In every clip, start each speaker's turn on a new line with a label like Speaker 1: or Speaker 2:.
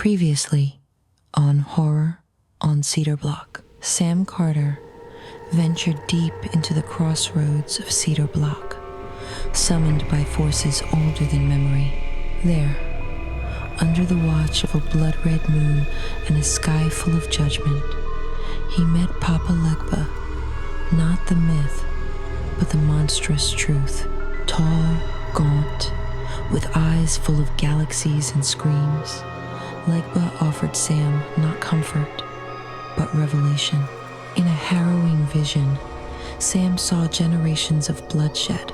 Speaker 1: Previously, on Horror on Cedar Block, Sam Carter ventured deep into the crossroads of Cedar Block, summoned by forces older than memory. There, under the watch of a blood-red moon and a sky full of judgment, he met Papa Legba, not the myth, but the monstrous truth. Tall, gaunt, with eyes full of galaxies and screams, Legba offered Sam not comfort, but revelation. In a harrowing vision, Sam saw generations of bloodshed.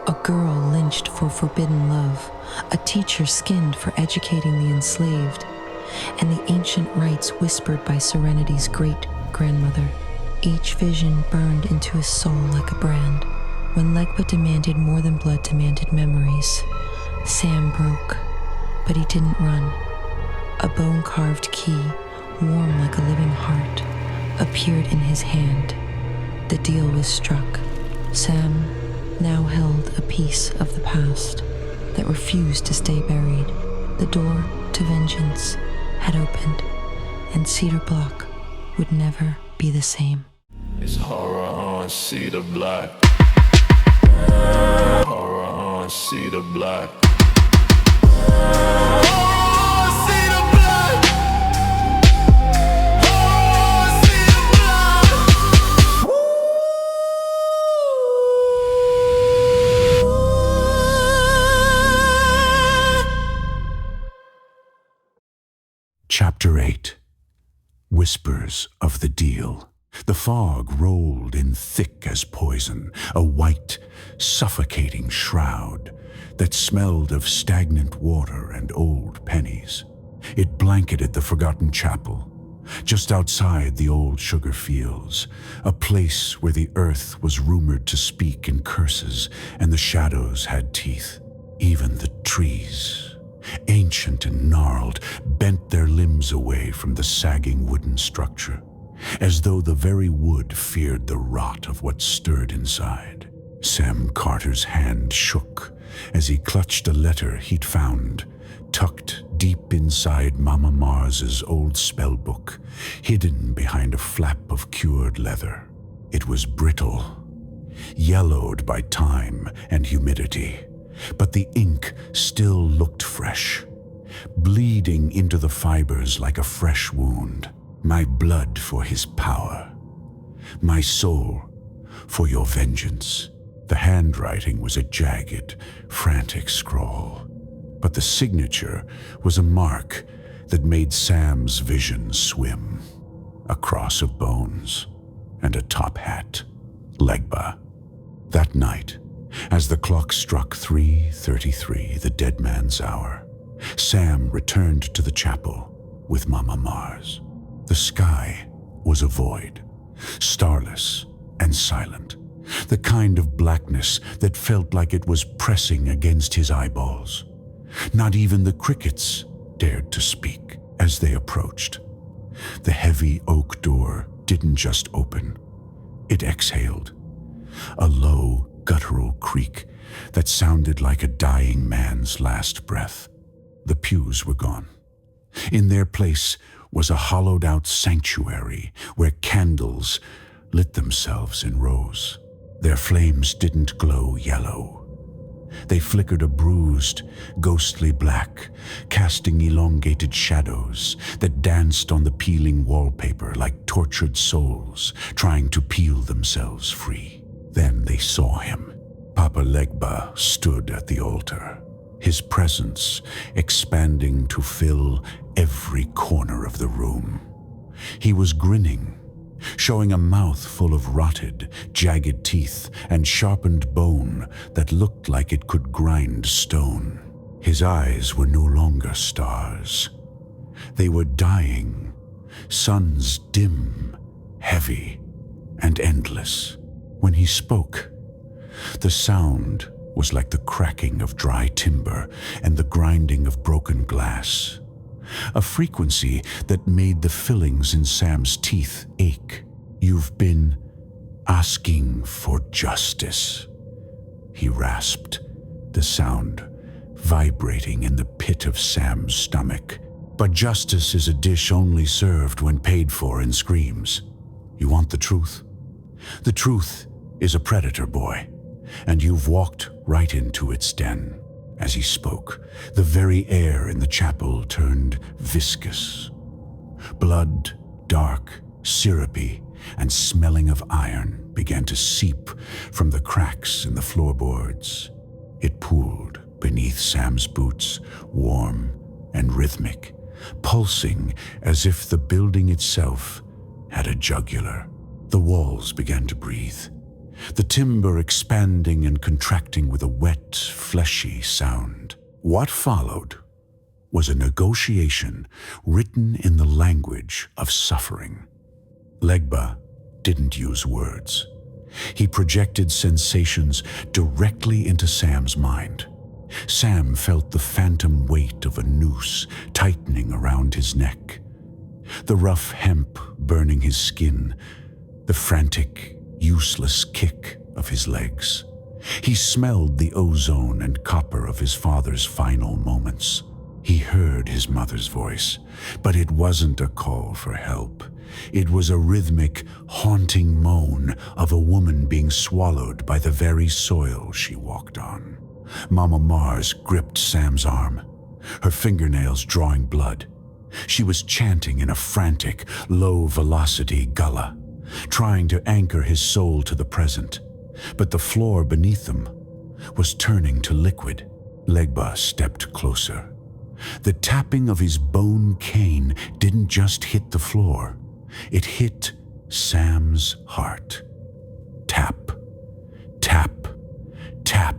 Speaker 1: A girl lynched for forbidden love, a teacher skinned for educating the enslaved, and the ancient rites whispered by Serenity's great-grandmother. Each vision burned into his soul like a brand. When Legba demanded more than blood demanded memories, Sam broke, but he didn't run. A bone-carved key, warm like a living heart, appeared in his hand. The deal was struck. Sam now held a piece of the past that refused to stay buried. The door to vengeance had opened, and Cedar Block would never be the same.
Speaker 2: It's horror on Cedar Block. Horror on Cedar Block.
Speaker 3: Chapter 8. Whispers of the Deal. The fog rolled in thick as poison, a white, suffocating shroud that smelled of stagnant water and old pennies. It blanketed the forgotten chapel, just outside the old sugar fields, a place where the earth was rumored to speak in curses and the shadows had teeth. Even the trees, ancient and gnarled, bent their limbs away from the sagging wooden structure, as though the very wood feared the rot of what stirred inside. Sam Carter's hand shook as he clutched a letter he'd found, tucked deep inside Mama Mars's old spell book, hidden behind a flap of cured leather. It was brittle, yellowed by time and humidity, but the ink still looked fresh, bleeding into the fibers like a fresh wound. My blood for his power, my soul for your vengeance. The handwriting was a jagged, frantic scrawl, but the signature was a mark that made Sam's vision swim. A cross of bones and a top hat. Legba. That night, as the clock struck 3:33, the dead man's hour, Sam returned to the chapel with Mama Mars. The sky was a void, starless and silent, the kind of blackness that felt like it was pressing against his eyeballs. Not even the crickets dared to speak as they approached. The heavy oak door didn't just open, it exhaled, a low, guttural creak that sounded like a dying man's last breath. The pews were gone. In their place was a hollowed-out sanctuary where candles lit themselves in rows. Their flames didn't glow yellow. They flickered a bruised, ghostly black, casting elongated shadows that danced on the peeling wallpaper like tortured souls trying to peel themselves free. Then they saw him. Papa Legba stood at the altar, his presence expanding to fill every corner of the room. He was grinning, showing a mouth full of rotted, jagged teeth and sharpened bone that looked like it could grind stone. His eyes were no longer stars. They were dying, suns dim, heavy, and endless. When he spoke, the sound was like the cracking of dry timber and the grinding of broken glass, a frequency that made the fillings in Sam's teeth ache. "You've been asking for justice," he rasped, the sound vibrating in the pit of Sam's stomach. But justice is a dish only served when paid for in screams. You want the truth? The truth is a predator, boy, and you've walked right into its den. As he spoke, the very air in the chapel turned viscous. Blood, dark, syrupy, and smelling of iron, began to seep from the cracks in the floorboards. It pooled beneath Sam's boots, warm and rhythmic, pulsing as if the building itself had a jugular. The walls began to breathe, the timber expanding and contracting with a wet, fleshy sound. What followed was a negotiation written in the language of suffering. Legba didn't use words. He projected sensations directly into Sam's mind. Sam felt the phantom weight of a noose tightening around his neck, the rough hemp burning his skin, the frantic, useless kick of his legs. He smelled the ozone and copper of his father's final moments. He heard his mother's voice, but it wasn't a call for help. It was a rhythmic, haunting moan of a woman being swallowed by the very soil she walked on. Mama Mars gripped Sam's arm, her fingernails drawing blood. She was chanting in a frantic, low-velocity gullah, trying to anchor his soul to the present. But the floor beneath them was turning to liquid. Legba stepped closer. The tapping of his bone cane didn't just hit the floor. It hit Sam's heart. Tap, tap, tap.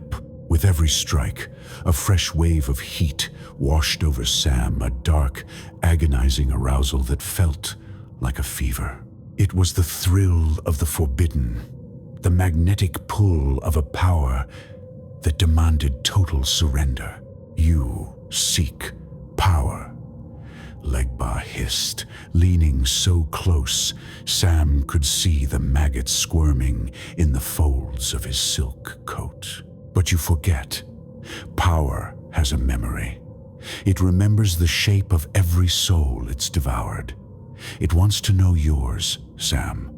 Speaker 3: With every strike, a fresh wave of heat washed over Sam, a dark, agonizing arousal that felt like a fever. It was the thrill of the forbidden, the magnetic pull of a power that demanded total surrender. You seek power, Legba hissed, leaning so close Sam could see the maggots squirming in the folds of his silk coat. But you forget, power has a memory. It remembers the shape of every soul it's devoured. It wants to know yours, Sam.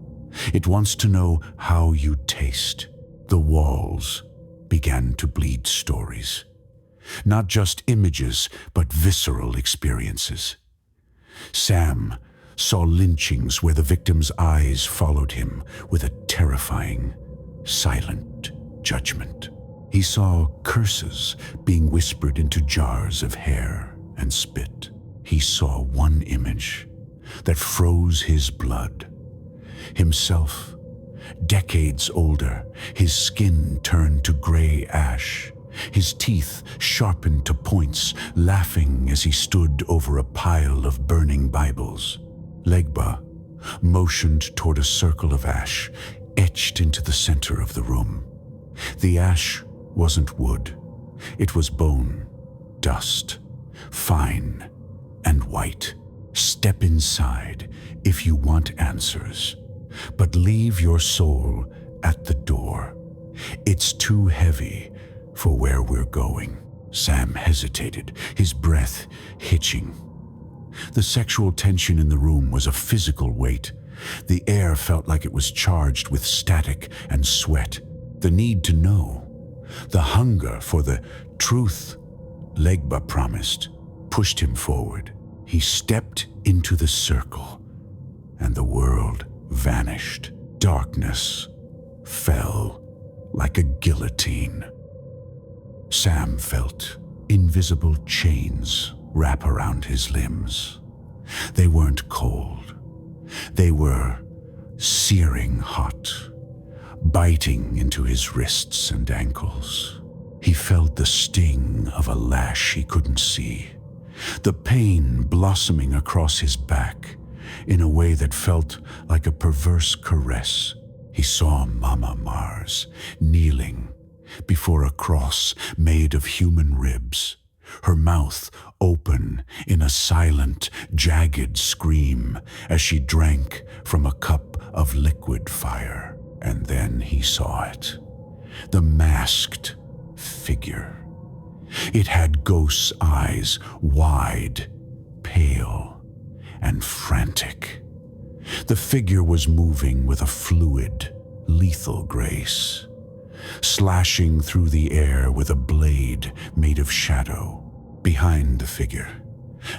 Speaker 3: It wants to know how you taste. The walls began to bleed stories. Not just images, but visceral experiences. Sam saw lynchings where the victim's eyes followed him with a terrifying, silent judgment. He saw curses being whispered into jars of hair and spit. He saw one image that froze his blood. Himself, decades older, his skin turned to gray ash, his teeth sharpened to points, laughing as he stood over a pile of burning Bibles. Legba motioned toward a circle of ash etched into the center of the room. The ash wasn't wood. It was bone, dust, fine and white. Step inside if you want answers, but leave your soul at the door. It's too heavy for where we're going. Sam hesitated, his breath hitching. The sexual tension in the room was a physical weight. The air felt like it was charged with static and sweat. The need to know, the hunger for the truth Legba promised, pushed him forward. He stepped into the circle, and the world vanished. Darkness fell like a guillotine. Sam felt invisible chains wrap around his limbs. They weren't cold. They were searing hot, biting into his wrists and ankles. He felt the sting of a lash he couldn't see, the pain blossoming across his back in a way that felt like a perverse caress. He saw Mama Mars kneeling before a cross made of human ribs, her mouth open in a silent, jagged scream as she drank from a cup of liquid fire. And then he saw it, the masked figure. It had ghost's eyes, wide, pale and frantic. The figure was moving with a fluid, lethal grace, slashing through the air with a blade made of shadow. Behind the figure,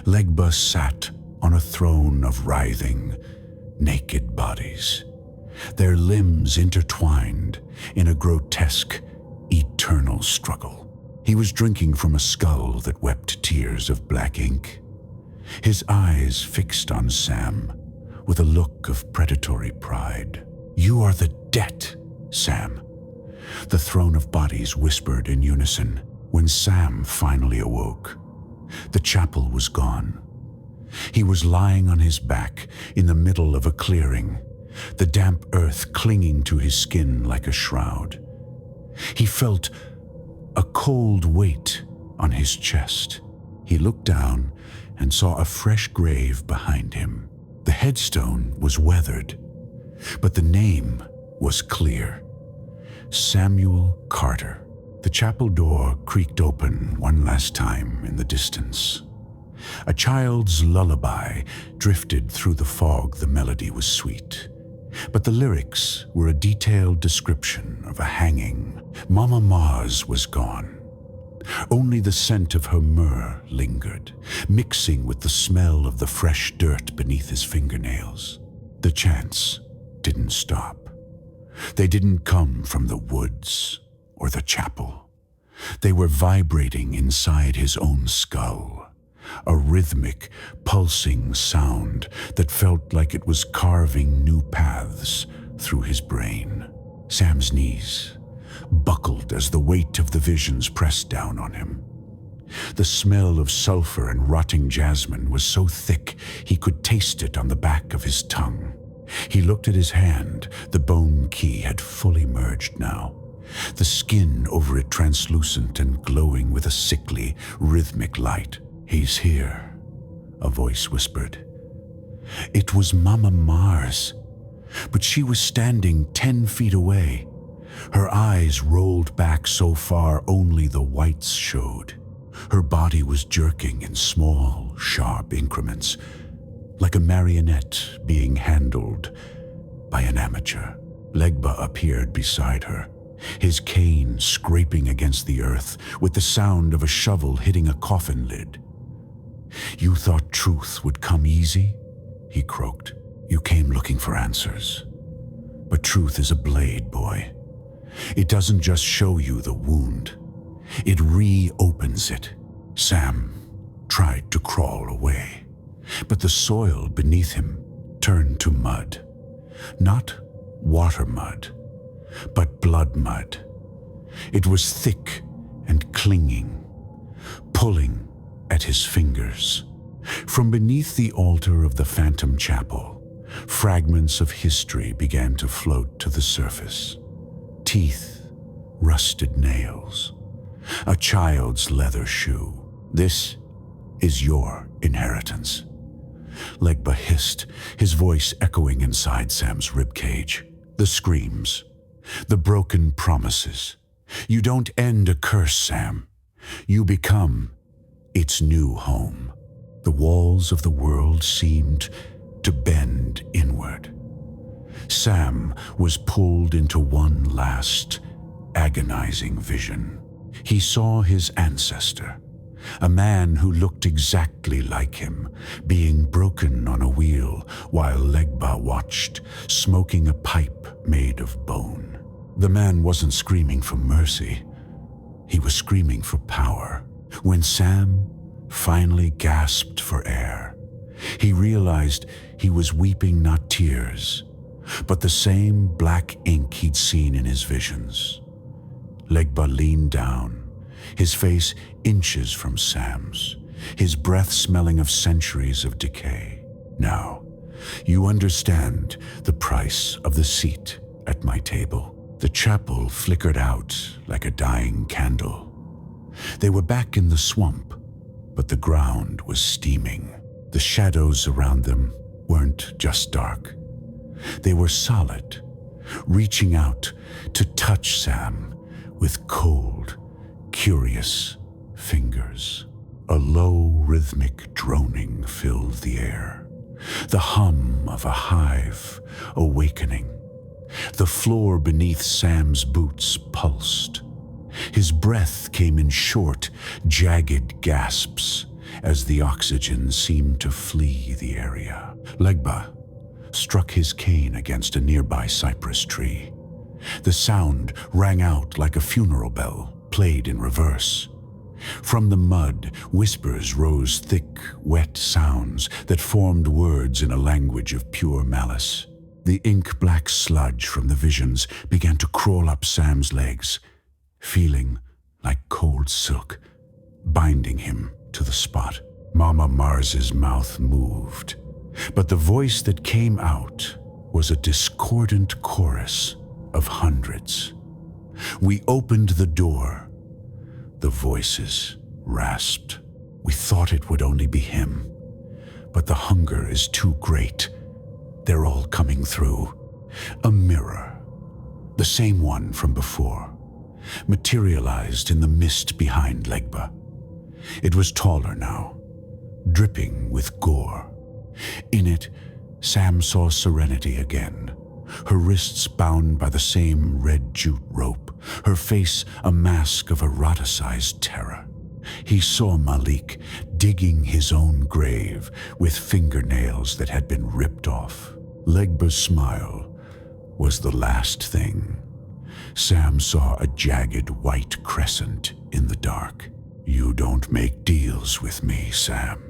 Speaker 3: Legba sat on a throne of writhing, naked bodies, their limbs intertwined in a grotesque, eternal struggle. He was drinking from a skull that wept tears of black ink, his eyes fixed on Sam with a look of predatory pride. "You are the debt, Sam," the throne of bodies whispered in unison. When Sam finally awoke, the chapel was gone. He was lying on his back in the middle of a clearing, the damp earth clinging to his skin like a shroud. He felt a cold weight on his chest. He looked down and saw a fresh grave behind him. The headstone was weathered, but the name was clear: Samuel Carter. The chapel door creaked open one last time in the distance. A child's lullaby drifted through the fog. The melody was sweet, but the lyrics were a detailed description of a hanging. Mama Mars was gone. Only the scent of her myrrh lingered, mixing with the smell of the fresh dirt beneath his fingernails. The chants didn't stop. They didn't come from the woods or the chapel. They were vibrating inside his own skull, a rhythmic, pulsing sound that felt like it was carving new paths through his brain. Sam's knees buckled as the weight of the visions pressed down on him. The smell of sulfur and rotting jasmine was so thick he could taste it on the back of his tongue. He looked at his hand. The bone key had fully merged now, the skin over it translucent and glowing with a sickly, rhythmic light. "He's here," a voice whispered. It was Mama Mars, but she was standing 10 feet away. Her eyes rolled back so far only the whites showed. Her body was jerking in small, sharp increments, like a marionette being handled by an amateur. Legba appeared beside her, his cane scraping against the earth with the sound of a shovel hitting a coffin lid. "You thought truth would come easy?" he croaked. "You came looking for answers. But truth is a blade, boy. It doesn't just show you the wound. It reopens it." Sam tried to crawl away, but the soil beneath him turned to mud. Not water mud, but blood mud. It was thick and clinging, pulling at his fingers. From beneath the altar of the Phantom Chapel, fragments of history began to float to the surface. Teeth, rusted nails, a child's leather shoe. "This is your inheritance," Legba hissed, his voice echoing inside Sam's ribcage. The screams, the broken promises. "You don't end a curse, Sam. You become its new home." The walls of the world seemed to bend inward. Sam was pulled into one last, agonizing vision. He saw his ancestor, a man who looked exactly like him, being broken on a wheel while Legba watched, smoking a pipe made of bone. The man wasn't screaming for mercy. He was screaming for power. When Sam finally gasped for air, he realized he was weeping not tears, but the same black ink he'd seen in his visions. Legba leaned down, his face inches from Sam's, his breath smelling of centuries of decay. "Now, you understand the price of the seat at my table." The chapel flickered out like a dying candle. They were back in the swamp, but the ground was steaming. The shadows around them weren't just dark. They were solid, reaching out to touch Sam with cold, curious fingers. A low, rhythmic droning filled the air, the hum of a hive awakening. The floor beneath Sam's boots pulsed. His breath came in short, jagged gasps as the oxygen seemed to flee the area. Legba struck his cane against a nearby cypress tree. The sound rang out like a funeral bell, played in reverse. From the mud, whispers rose, thick, wet sounds that formed words in a language of pure malice. The ink-black sludge from the visions began to crawl up Sam's legs, feeling like cold silk, binding him to the spot. Mama Mars's mouth moved, but the voice that came out was a discordant chorus of hundreds. We opened the door. The voices rasped. We thought it would only be him, but the hunger is too great. They're all coming through. A mirror, the same one from before, materialized in the mist behind Legba. It was taller now, dripping with gore. In it, Sam saw Serenity again, her wrists bound by the same red jute rope, her face a mask of eroticized terror. He saw Malik digging his own grave with fingernails that had been ripped off. Legba's smile was the last thing. Sam saw a jagged white crescent in the dark. "You don't make deals with me, Sam,"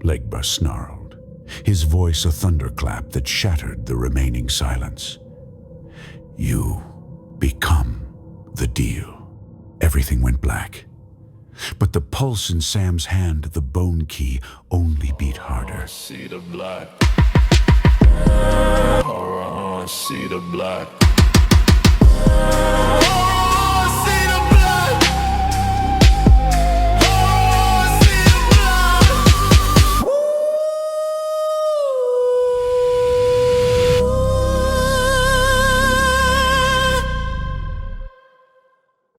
Speaker 3: Legba snarled, his voice a thunderclap that shattered the remaining silence. "You become the deal." Everything went black, but the pulse in Sam's hand, the bone key, only beat harder.
Speaker 2: Cedar Black. Horror on Cedar Black.